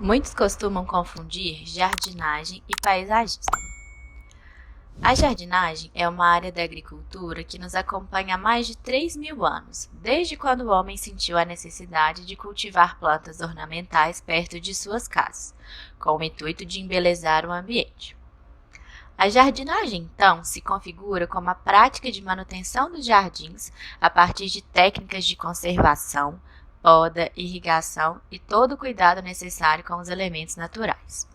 Muitos costumam confundir jardinagem e paisagismo. A jardinagem é uma área da agricultura que nos acompanha há mais de 3.000 anos, desde quando o homem sentiu a necessidade de cultivar plantas ornamentais perto de suas casas, com o intuito de embelezar o ambiente. A jardinagem, então, se configura como a prática de manutenção dos jardins a partir de técnicas de conservação, poda, irrigação e todo o cuidado necessário com os elementos naturais.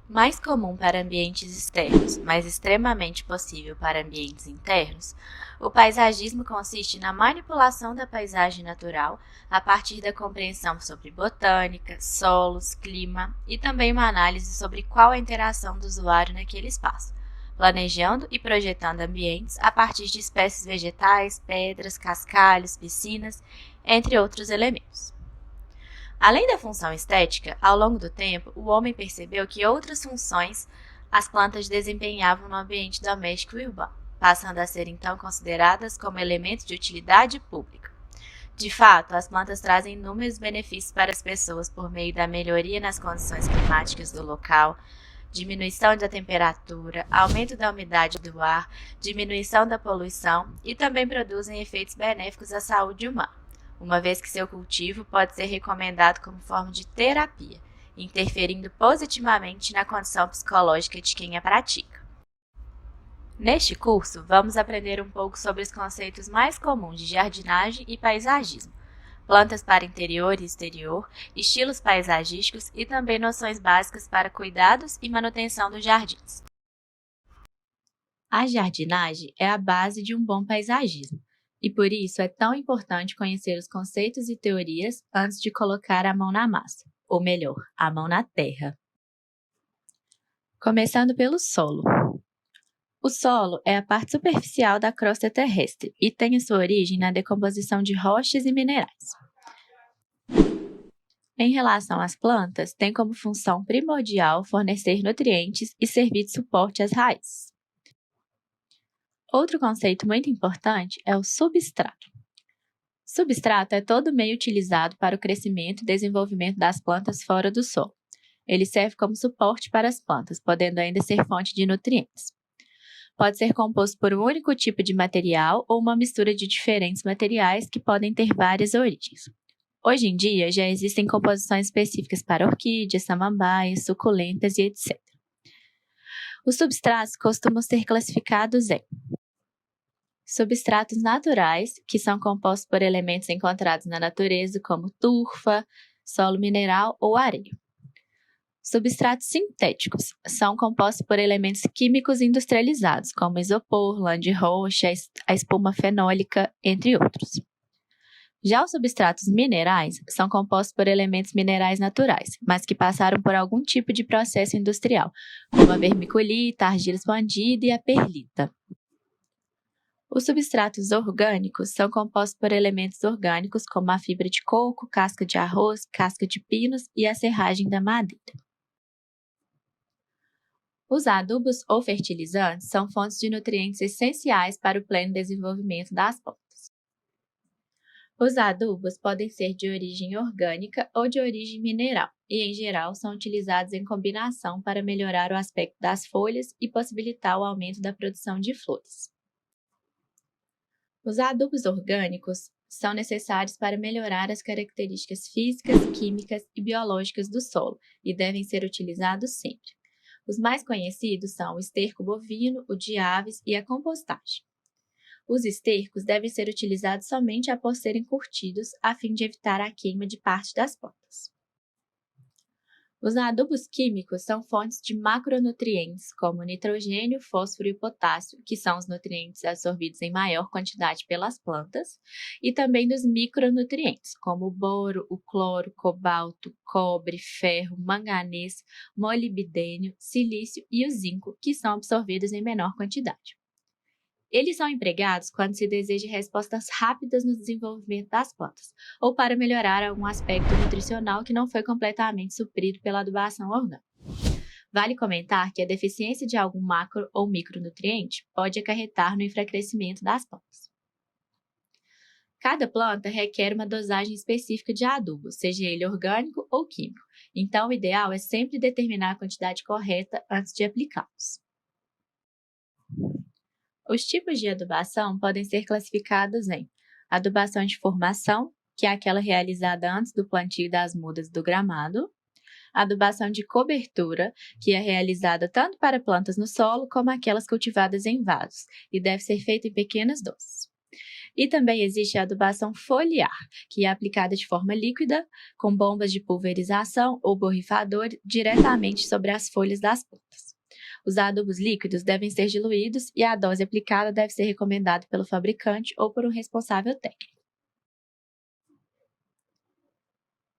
Mais comum para ambientes externos, mas extremamente possível para ambientes internos, o paisagismo consiste na manipulação da paisagem natural a partir da compreensão sobre botânica, solos, clima e também uma análise sobre qual a interação do usuário naquele espaço, planejando e projetando ambientes a partir de espécies vegetais, pedras, cascalhos, piscinas, entre outros elementos. Além da função estética, ao longo do tempo, o homem percebeu que outras funções as plantas desempenhavam no ambiente doméstico e urbano, passando a ser então consideradas como elementos de utilidade pública. De fato, as plantas trazem inúmeros benefícios para as pessoas por meio da melhoria nas condições climáticas do local, diminuição da temperatura, aumento da umidade do ar, diminuição da poluição e também produzem efeitos benéficos à saúde humana, uma vez que seu cultivo pode ser recomendado como forma de terapia, interferindo positivamente na condição psicológica de quem a pratica. Neste curso, vamos aprender um pouco sobre os conceitos mais comuns de jardinagem e paisagismo, plantas para interior e exterior, estilos paisagísticos e também noções básicas para cuidados e manutenção dos jardins. A jardinagem é a base de um bom paisagismo. E por isso é tão importante conhecer os conceitos e teorias antes de colocar a mão na massa, ou melhor, a mão na terra. Começando pelo solo. O solo é a parte superficial da crosta terrestre e tem a sua origem na decomposição de rochas e minerais. Em relação às plantas, tem como função primordial fornecer nutrientes e servir de suporte às raízes. Outro conceito muito importante é o substrato. Substrato é todo meio utilizado para o crescimento e desenvolvimento das plantas fora do solo. Ele serve como suporte para as plantas, podendo ainda ser fonte de nutrientes. Pode ser composto por um único tipo de material ou uma mistura de diferentes materiais que podem ter várias origens. Hoje em dia, já existem composições específicas para orquídeas, samambaias, suculentas e etc. Os substratos costumam ser classificados em substratos naturais, que são compostos por elementos encontrados na natureza, como turfa, solo mineral ou areia. Substratos sintéticos são compostos por elementos químicos industrializados, como isopor, lã de rocha, a espuma fenólica, entre outros. Já os substratos minerais são compostos por elementos minerais naturais, mas que passaram por algum tipo de processo industrial, como a vermiculita, a argila expandida e a perlita. Os substratos orgânicos são compostos por elementos orgânicos como a fibra de coco, casca de arroz, casca de pinos e a serragem da madeira. Os adubos ou fertilizantes são fontes de nutrientes essenciais para o pleno desenvolvimento das plantas. Os adubos podem ser de origem orgânica ou de origem mineral e, em geral, são utilizados em combinação para melhorar o aspecto das folhas e possibilitar o aumento da produção de flores. Os adubos orgânicos são necessários para melhorar as características físicas, químicas e biológicas do solo e devem ser utilizados sempre. Os mais conhecidos são o esterco bovino, o de aves e a compostagem. Os estercos devem ser utilizados somente após serem curtidos, a fim de evitar a queima de parte das plantas. Os adubos químicos são fontes de macronutrientes, como o nitrogênio, fósforo e potássio, que são os nutrientes absorvidos em maior quantidade pelas plantas, e também dos micronutrientes, como o boro, o cloro, cobalto, cobre, ferro, manganês, molibdênio, silício e o zinco, que são absorvidos em menor quantidade. Eles são empregados quando se deseja respostas rápidas no desenvolvimento das plantas, ou para melhorar algum aspecto nutricional que não foi completamente suprido pela adubação orgânica. Vale comentar que a deficiência de algum macro ou micronutriente pode acarretar no enfraquecimento das plantas. Cada planta requer uma dosagem específica de adubo, seja ele orgânico ou químico. Então, o ideal é sempre determinar a quantidade correta antes de aplicá-los. Os tipos de adubação podem ser classificados em adubação de formação, que é aquela realizada antes do plantio das mudas do gramado, adubação de cobertura, que é realizada tanto para plantas no solo como aquelas cultivadas em vasos, e deve ser feita em pequenas doses. E também existe a adubação foliar, que é aplicada de forma líquida, com bombas de pulverização ou borrifador diretamente sobre as folhas das plantas. Os adubos líquidos devem ser diluídos e a dose aplicada deve ser recomendada pelo fabricante ou por um responsável técnico.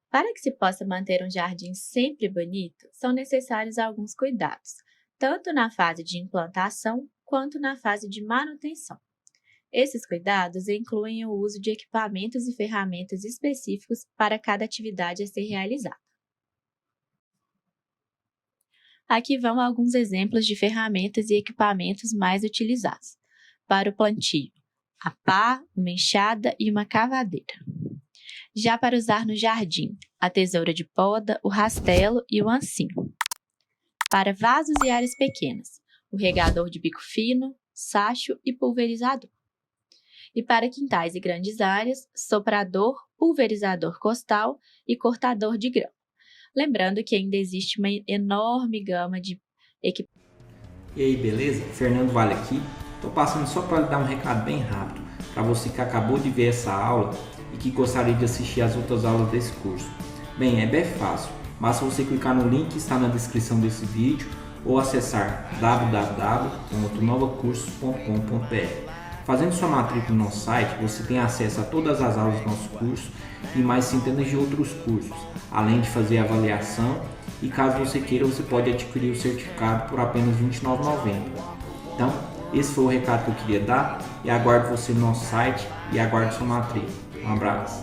Para que se possa manter um jardim sempre bonito, são necessários alguns cuidados, tanto na fase de implantação quanto na fase de manutenção. Esses cuidados incluem o uso de equipamentos e ferramentas específicos para cada atividade a ser realizada. Aqui vão alguns exemplos de ferramentas e equipamentos mais utilizados. Para o plantio, a pá, uma enxada e uma cavadeira. Já para usar no jardim, a tesoura de poda, o rastelo e o ancinho. Para vasos e áreas pequenas, o regador de bico fino, sacho e pulverizador. E para quintais e grandes áreas, soprador, pulverizador costal e cortador de grão. Lembrando que ainda existe uma enorme gama de equipamentos. E aí, beleza? Fernando Vale aqui. Estou passando só para lhe dar um recado bem rápido para você que acabou de ver essa aula e que gostaria de assistir as outras aulas desse curso. Bem, é bem fácil. Basta você clicar no link que está na descrição desse vídeo ou acessar www.novacursos.com.br. Fazendo sua matrícula no nosso site, você tem acesso a todas as aulas do nosso curso e mais centenas de outros cursos, além de fazer avaliação, e caso você queira, você pode adquirir o certificado por apenas R$ 29,90. Então, esse foi o recado que eu queria dar e aguardo você no nosso site e aguardo sua matrícula. Um abraço!